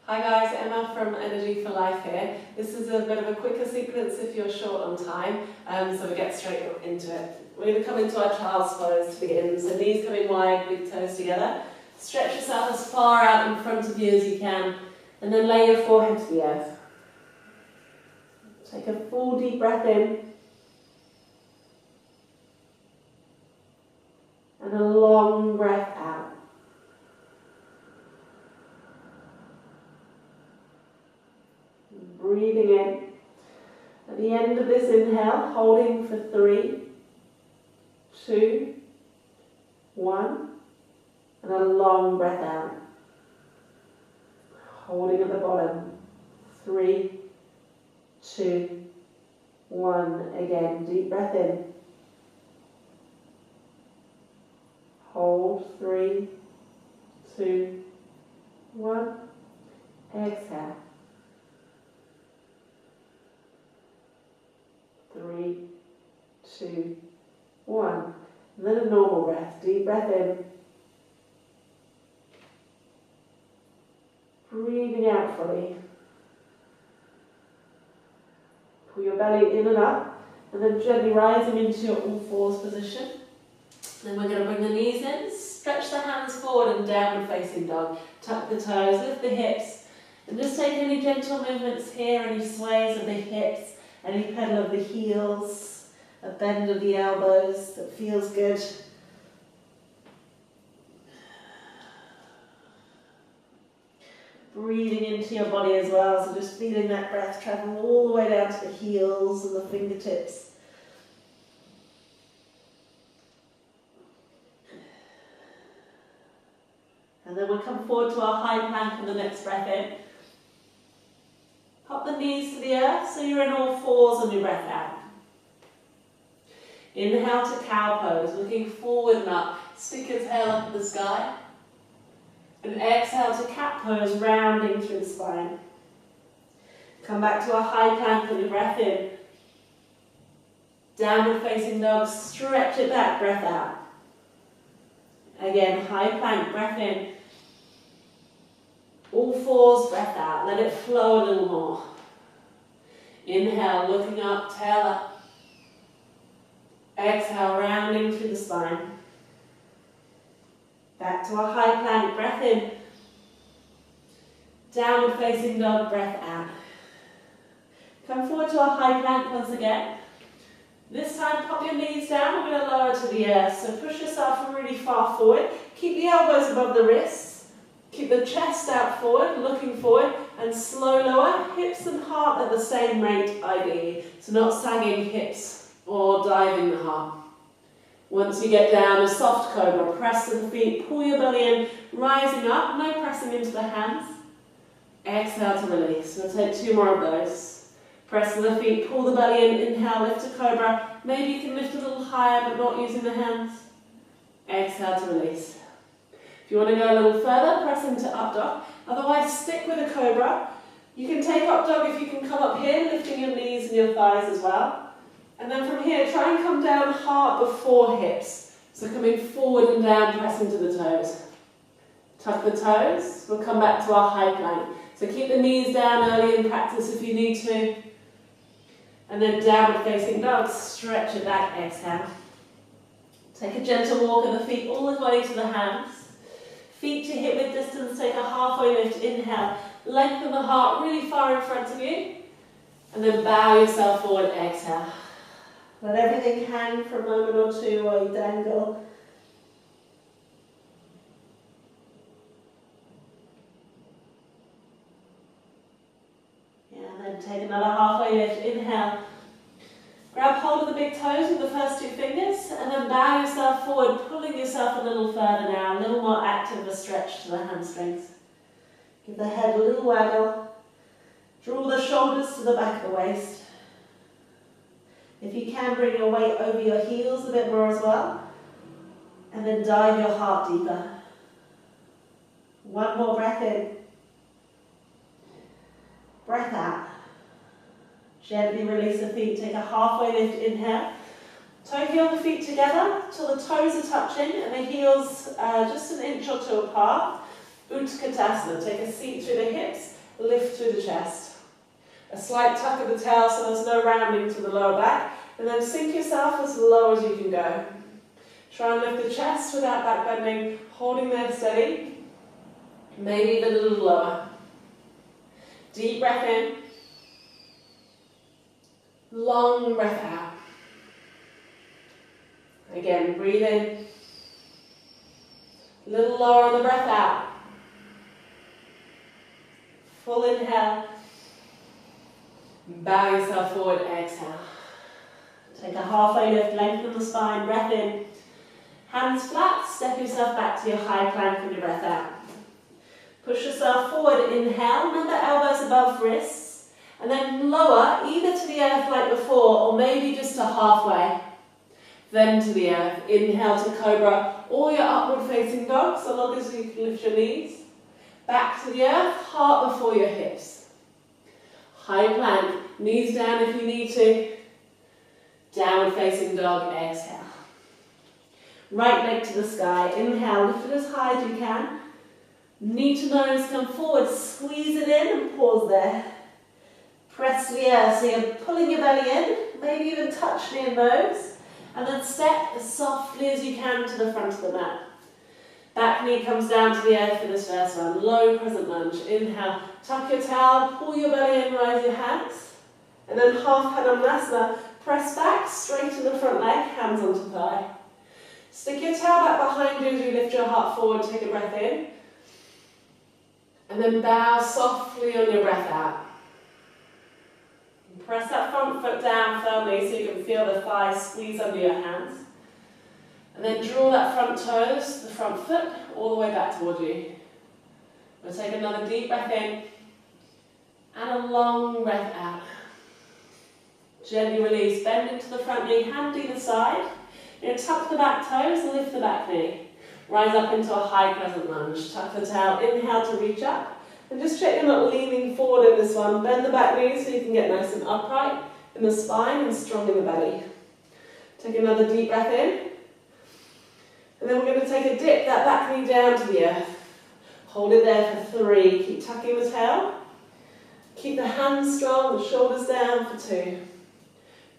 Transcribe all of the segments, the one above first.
Hi guys, Emma from Energy for Life here. This is a bit of a quicker sequence if you're short on time, so we get straight into it. We're going to come into our child's pose to begin, so knees coming wide, big toes together. Stretch yourself as far out in front of you as you can, and then lay your forehead to the earth. Take a full deep breath in, and a long breath out. Breathing in. At the end of this inhale, holding for 3, 2, 1, and a long breath out. Holding at the bottom, 3, 2, 1. Again, deep breath in. Hold, 3, 2, 1. Exhale. 3, 2, 1. And then a normal breath. Deep breath in. Breathing out fully. Pull your belly in and up, and then gently rising into your all fours position. Then we're going to bring the knees in, stretch the hands forward and downward facing dog. Tuck the toes, lift the hips, and just take any gentle movements here, any sways of the hips, any pedal of the heels, a bend of the elbows that feels good. Breathing into your body as well, so just feeling that breath travel all the way down to the heels and the fingertips. And then we'll come forward to our high plank on the next breath in. Pop the knees to the earth so you're in all fours on your breath out. Inhale to cow pose, looking forward and up. Stick your tail up in the sky. And exhale to cat pose, rounding through the spine. Come back to a high plank with your breath in. Downward facing dog, stretch it back, breath out. Again, high plank, breath in. All fours, breath out. Let it flow a little more. Inhale, looking up, tail up. Exhale, rounding through the spine. Back to a high plank, breath in. Downward facing dog, breath out. Come forward to a high plank once again. This time, pop your knees down. We're going to lower to the earth. So push yourself really far forward. Keep the elbows above the wrists. Keep the chest out forward, looking forward, and slow lower. Hips and heart at the same rate, ideally. So not sagging hips or diving the heart. Once you get down, a soft cobra, press to the feet, pull your belly in, rising up, no pressing into the hands. Exhale to release. We'll take 2 more of those. Press to the feet, pull the belly in, inhale, lift to cobra. Maybe you can lift a little higher, but not using the hands. Exhale to release. If you want to go a little further, press into up dog. Otherwise, stick with a cobra. You can take up dog if you can come up here, lifting your knees and your thighs as well. And then from here, try and come down heart before hips. So coming forward and down, pressing to the toes. Tuck the toes. We'll come back to our high plank. So keep the knees down early in practice if you need to. And then downward facing dog, stretch it back, exhale. Take a gentle walk of the feet all the way to the hands. Feet to hip width distance, take a halfway lift, inhale. Lengthen the heart really far in front of you. And then bow yourself forward, exhale. Let everything hang for a moment or two while you dangle. Yeah, and then take another halfway lift, inhale. Grab hold of the big toes with the first 2 fingers, and then bow yourself forward, pulling yourself a little further now, a little more active a stretch to the hamstrings. Give the head a little waggle. Draw the shoulders to the back of the waist. If you can, bring your weight over your heels a bit more as well. And then dive your heart deeper. 1 more breath in. Breath out. Gently release the feet. Take a halfway lift, inhale. Toe heel the feet together till the toes are touching and the heels just an inch or 2 apart. Utkatasana, take a seat through the hips, lift through the chest. A slight tuck of the tail so there's no rounding to the lower back, and then sink yourself as low as you can go. Try and lift the chest without back bending, holding there steady, maybe even a little lower. Deep breath in, long breath out. Again, breathe in, a little lower on the breath out. Full inhale, bow yourself forward, exhale. Take a halfway lift, lengthen the spine, breath in. Hands flat, step yourself back to your high plank on your breath out. Push yourself forward, inhale, remember elbows above wrists, and then lower either to the earth like before or maybe just to halfway. Then to the earth, inhale to cobra or your upward facing dog so long as you can lift your knees. Back to the earth, heart before your hips. High plank, knees down if you need to. Downward facing dog, exhale. Right leg to the sky, inhale, lift it as high as you can. Knee to nose, come forward, squeeze it in and pause there. Press the earth, so you're pulling your belly in, maybe even touch knee and nose, and then step as softly as you can to the front of the mat. Back knee comes down to the earth for this first one, low crescent lunge. Inhale, tuck your tail, pull your belly in, rise your hands, and then half Padmasana, press back, straighten the front leg, hands onto thigh. Stick your tail back behind you as you lift your heart forward, take a breath in. And then bow softly on your breath out. And press that front foot down firmly so you can feel the thighs squeeze under your hands. And then draw that front toes, the front foot, all the way back toward you. We'll take another deep breath in and a long breath out. Gently release, bend into the front knee, hand either side. You're going to tuck the back toes and lift the back knee. Rise up into a high crescent lunge. Tuck the tail, inhale to reach up. And just check you're not leaning forward in this one. Bend the back knee so you can get nice and upright in the spine and strong in the belly. Take another deep breath in. And then we're going to take a dip that back knee down to the earth. Hold it there for 3. Keep tucking the tail. Keep the hands strong, the shoulders down for 2.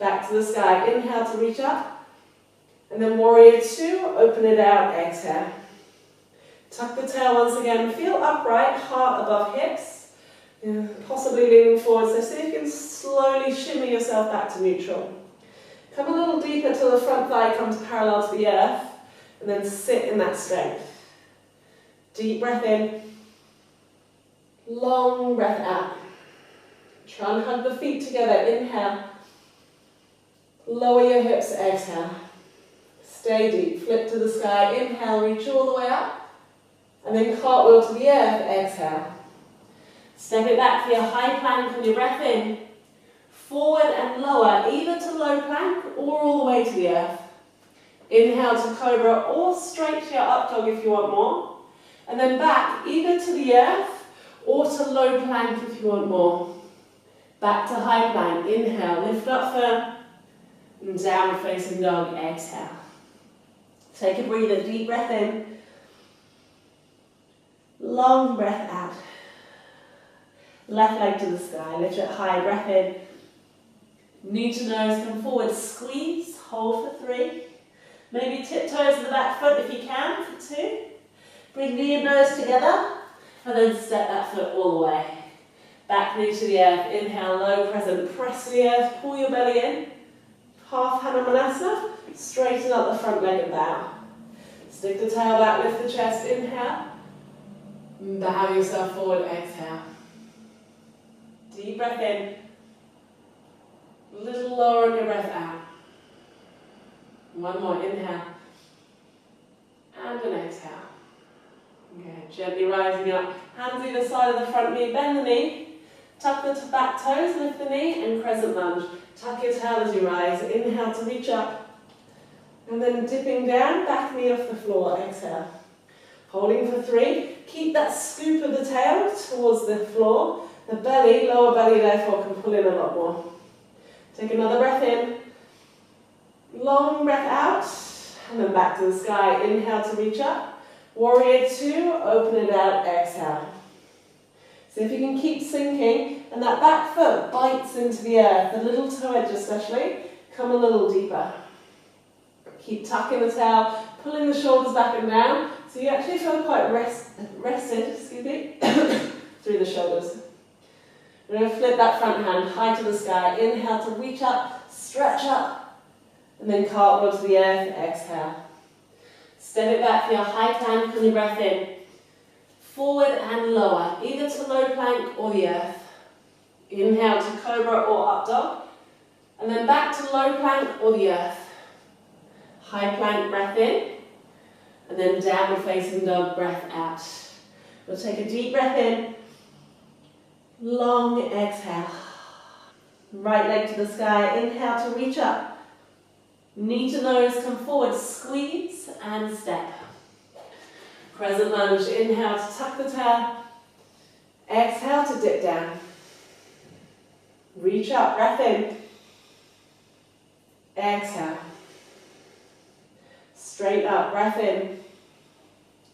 Back to the sky. Inhale to reach up. And then warrior 2, open it out, exhale. Tuck the tail once again. Feel upright, heart above hips. Possibly leaning forward. So see if you can slowly shimmy yourself back to neutral. Come a little deeper till the front thigh comes parallel to the earth. And then sit in that strength. Deep breath in. Long breath out. Try and hug the feet together. Inhale. Lower your hips, exhale. Stay deep, flip to the sky, inhale, reach all the way up, and then cartwheel to the earth, exhale. Step it back for your high plank on your breath in, forward and lower, either to low plank or all the way to the earth. Inhale to cobra or straight to your up dog if you want more, and then back either to the earth or to low plank if you want more. Back to high plank, inhale, lift up firm, and downward facing dog, exhale. Take a breather, deep breath in, long breath out. Left leg to the sky, lift it high, breath in. Knee to nose, come forward, squeeze, hold for 3. Maybe tiptoes to the back foot if you can for 2. Bring knee and nose together, and then step that foot all the way. Back knee to the earth, inhale, low crescent, press the earth, pull your belly in. Half Padmasana, straighten up the front leg and bow. Stick the tail back, lift the chest, inhale. Bow yourself forward, exhale. Deep breath in. A little lower on your breath out. One more, inhale. And an exhale. Okay, gently rising up. Hands either side of the front knee, bend the knee. Tuck the back toes, lift the knee, and crescent lunge. Tuck your tail as you rise. Inhale to reach up. And then dipping down, back knee off the floor. Exhale. Holding for 3. Keep that scoop of the tail towards the floor. The belly, lower belly therefore, can pull in a lot more. Take another breath in. Long breath out. And then back to the sky. Inhale to reach up. Warrior 2, open it out, exhale. So if you can keep sinking, and that back foot bites into the earth, the little toe edge especially, come a little deeper. Keep tucking the tail, pulling the shoulders back and down, so you actually feel quite rested, through the shoulders. We're going to flip that front hand high to the sky. Inhale to reach up, stretch up, and then cartwheel to the earth, exhale. Step it back for your high plank on your breath in. Forward and lower, either to low plank or the earth. Inhale to cobra or up dog, and then back to low plank or the earth. High plank, breath in, and then downward facing dog, breath out. We'll take a deep breath in, long exhale. Right leg to the sky, inhale to reach up. Knee to nose, come forward, squeeze and step. Crescent lunge, inhale to tuck the tail, exhale to dip down. Reach up, breath in, exhale. Straight up, breath in,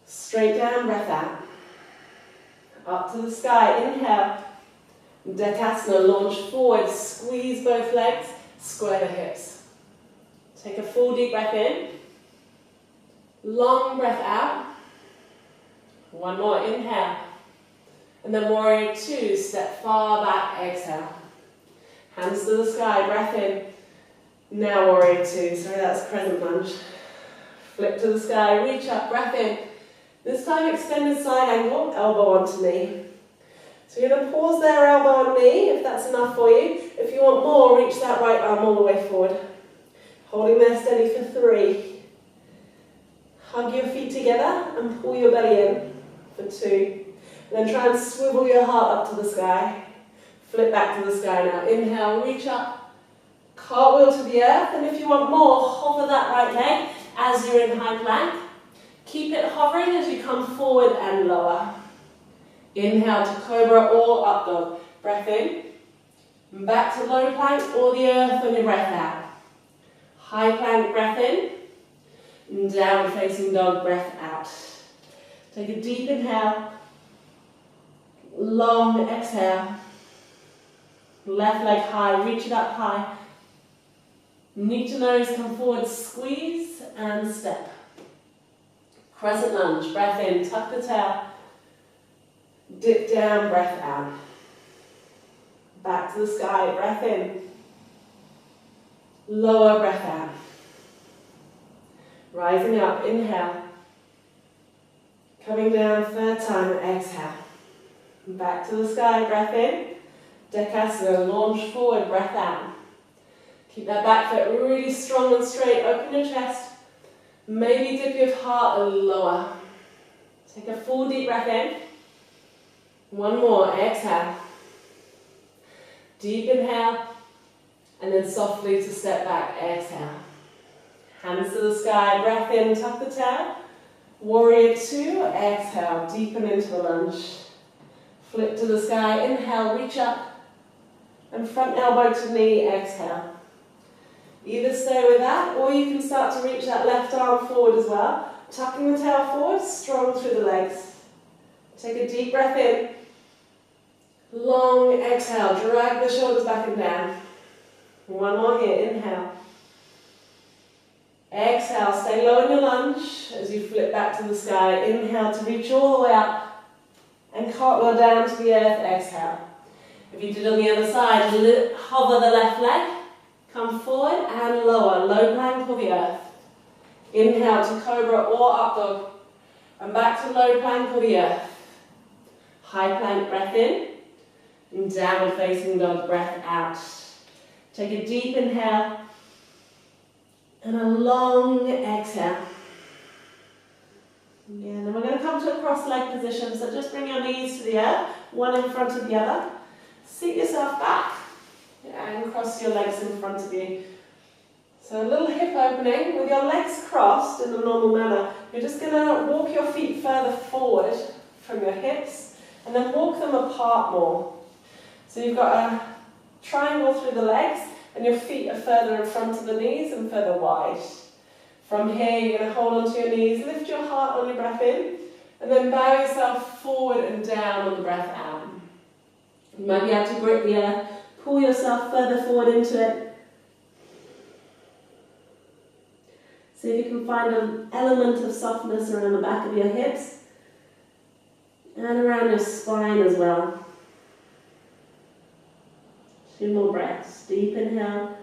straight down, breath out. Up to the sky, inhale, Dekasana, launch forward, squeeze both legs, square the hips. Take a full deep breath in, long breath out. One more, inhale. And then warrior two, step far back, exhale. Hands to the sky, breath in. Now warrior two, sorry that's crescent lunge. Flip to the sky, reach up, breath in. This time extended side angle, elbow onto knee. So you're going to pause there, elbow on knee, if that's enough for you. If you want more, reach that right arm all the way forward. Holding there steady for 3. Hug your feet together and pull your belly in for 2. And then try and swivel your heart up to the sky. Flip back to the sky now. Inhale, reach up. Cartwheel to the earth. And if you want more, hover that right leg as you're in high plank. Keep it hovering as you come forward and lower. Inhale to cobra or up dog. Breath in. Back to low plank or the earth on your breath out. High plank, breath in. Downward facing dog, breath out. Take a deep inhale. Long exhale. Left leg high, reach it up high. Knee to nose, come forward, squeeze and step. Crescent lunge, breath in, tuck the tail. Dip down, breath out. Back to the sky, breath in. Lower, breath out. Rising up, inhale. Coming down, third time, exhale. Back to the sky, breath in. Dekasana, launch forward, breath out. Keep that back foot really strong and straight. Open your chest. Maybe dip your heart a little lower. Take a full deep breath in. One more, exhale. Deep inhale. And then softly to step back, exhale. Hands to the sky, breath in, tuck the tail. Warrior two, exhale, deepen into the lunge. Flip to the sky, inhale, reach up. And front elbow to knee, exhale. Either stay with that, or you can start to reach that left arm forward as well. Tucking the tail forward, strong through the legs. Take a deep breath in. Long exhale, drag the shoulders back and down. One more here, inhale. Exhale, stay low in your lunge as you flip back to the sky. Inhale to reach all the way up and cartwheel down to the earth, exhale. If you did on the other side, hover the left leg, come forward and lower, low plank or the earth. Inhale to cobra or up dog, and back to low plank or the earth. High plank, breath in, and downward facing dog, breath out. Take a deep inhale, and a long exhale. Yeah, and then we're going to come to a cross leg position, so just bring your knees to the earth, one in front of the other. Seat yourself back, and cross your legs in front of you. So a little hip opening, with your legs crossed in the normal manner. You're just going to walk your feet further forward from your hips, and then walk them apart more. So you've got a triangle through the legs, and your feet are further in front of the knees and further wide. From here, you're going to hold onto your knees, lift your heart on your breath in, and then bow yourself forward and down on the breath out. You might be able to grip the earth, pull yourself further forward into it. See if you can find an element of softness around the back of your hips and around your spine as well. 2 more breaths. Deep inhale.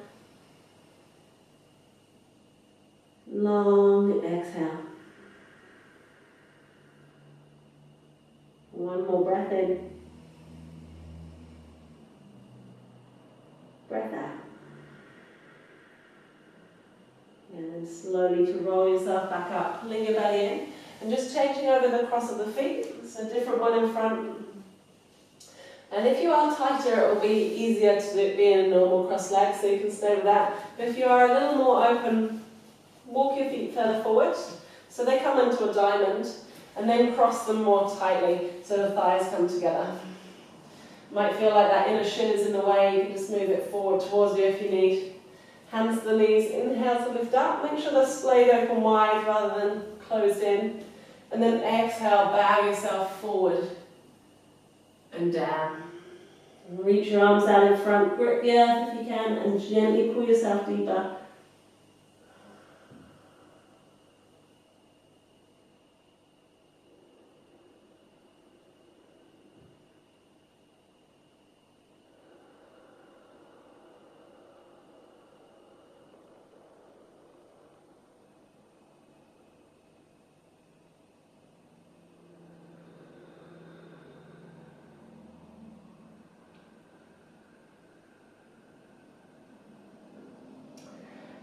Long exhale. 1 more breath in. Breath out. And then slowly to roll yourself back up, pulling your belly in, and just changing over the cross of the feet. So a different one in front. And if you are tighter, it will be easier to be in a normal cross leg, so you can stay with that. But if you are a little more open, walk your feet further forward, so they come into a diamond, and then cross them more tightly, so the thighs come together. Might feel like that inner shin is in the way, you can just move it forward towards you if you need. Hands to the knees, inhale to lift up, make sure they're splayed open wide rather than closed in. And then exhale, bow yourself forward and down. And reach your arms out in front, grip the earth if you can, and gently pull yourself deeper.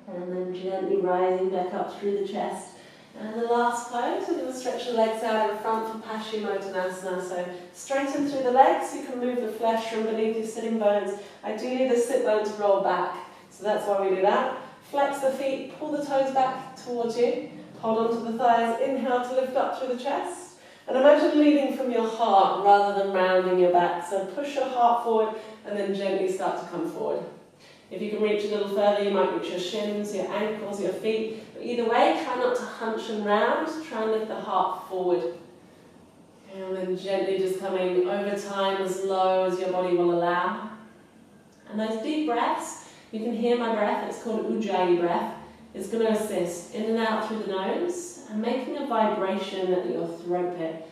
And then gently rising back up through the chest. And the last pose, we're going to stretch the legs out in front for Paschimottanasana. So straighten through the legs, you can move the flesh from beneath your sitting bones. Ideally the sit bones roll back, so that's why we do that. Flex the feet, pull the toes back towards you, hold onto the thighs, inhale to lift up through the chest. And imagine leading from your heart rather than rounding your back. So push your heart forward and then gently start to come forward. If you can reach a little further, you might reach your shins, your ankles, your feet. But either way, try not to hunch and round. Try and lift the heart forward. And then gently just coming over time as low as your body will allow. And those deep breaths, you can hear my breath, it's called Ujjayi breath. It's going to assist in and out through the nose and making a vibration at your throat pit.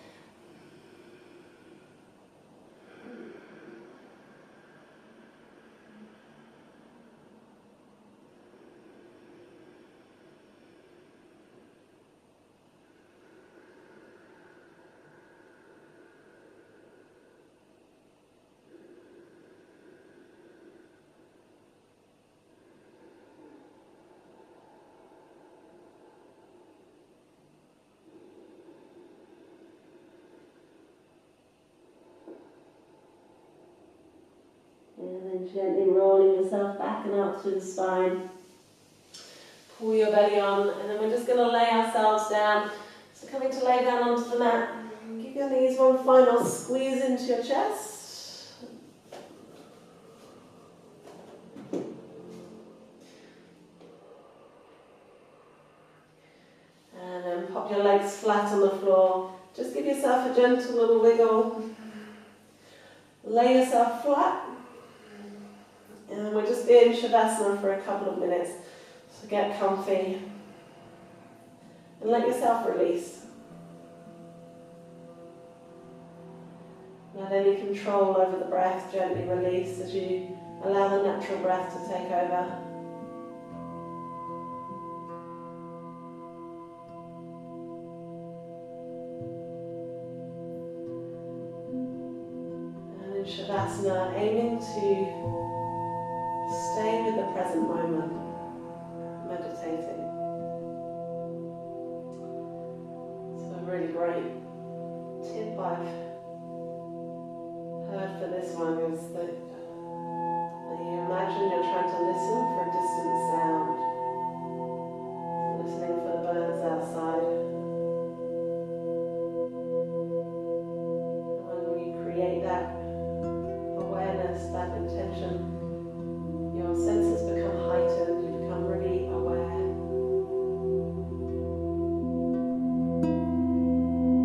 And then gently rolling yourself back and up through the spine. Pull your belly on, and then we're just going to lay ourselves down. So coming to lay down onto the mat. Give your knees one final squeeze into your chest. And then pop your legs flat on the floor. Just give yourself a gentle little wiggle. Lay yourself flat. And we'll just be in Shavasana for a couple of minutes. So get comfy. And let yourself release. Let any control over the breath gently release as you allow the natural breath to take over. And in Shavasana, aiming to stay with the present moment, meditating. So a really great tip I've heard for this one is that you imagine you're trying to listen for a distant sound, listening for the birds outside. And when you create that awareness, that intention, your senses become heightened, you become really aware.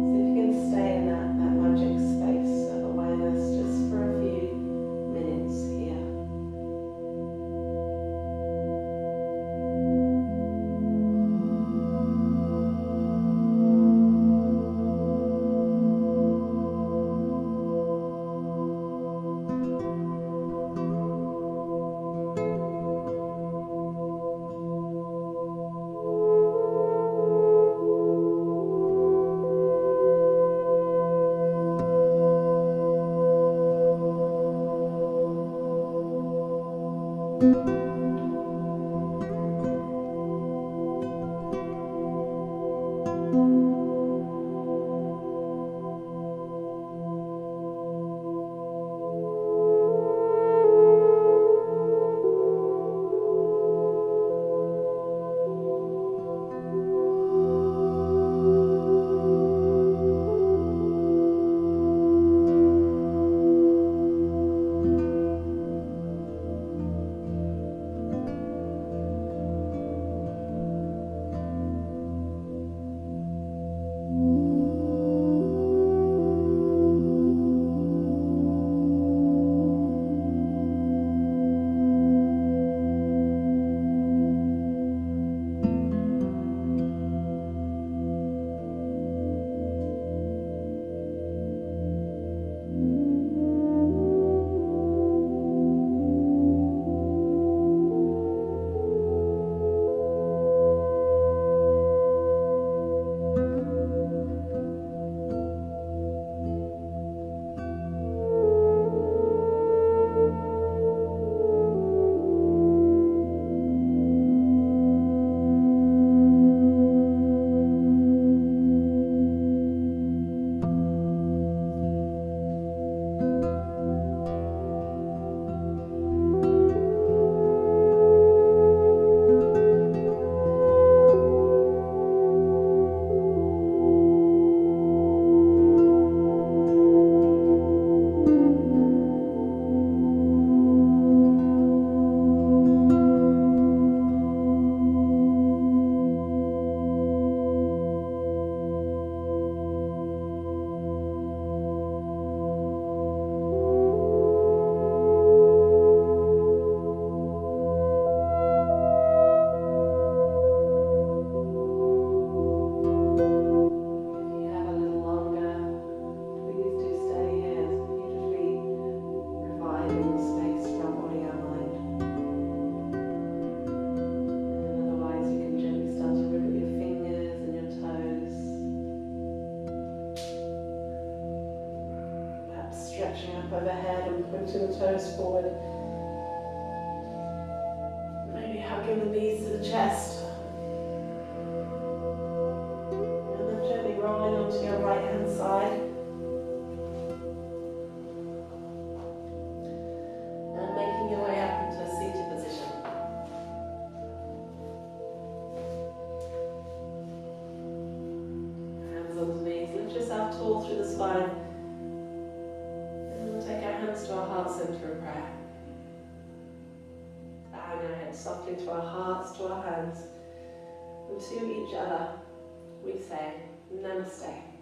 So if you can stay in that magic space of awareness just for a few Stretching up overhead and pointing the toes forward. Maybe hugging the knees to the chest. And then gently rolling onto your right hand side. And making your way up into a seated position. Hands on the knees, lift yourself tall through the spine. Take our hands to our heart center of prayer. Bowing our heads softly to our hearts, to our hands, and to each other, we say, Namaste.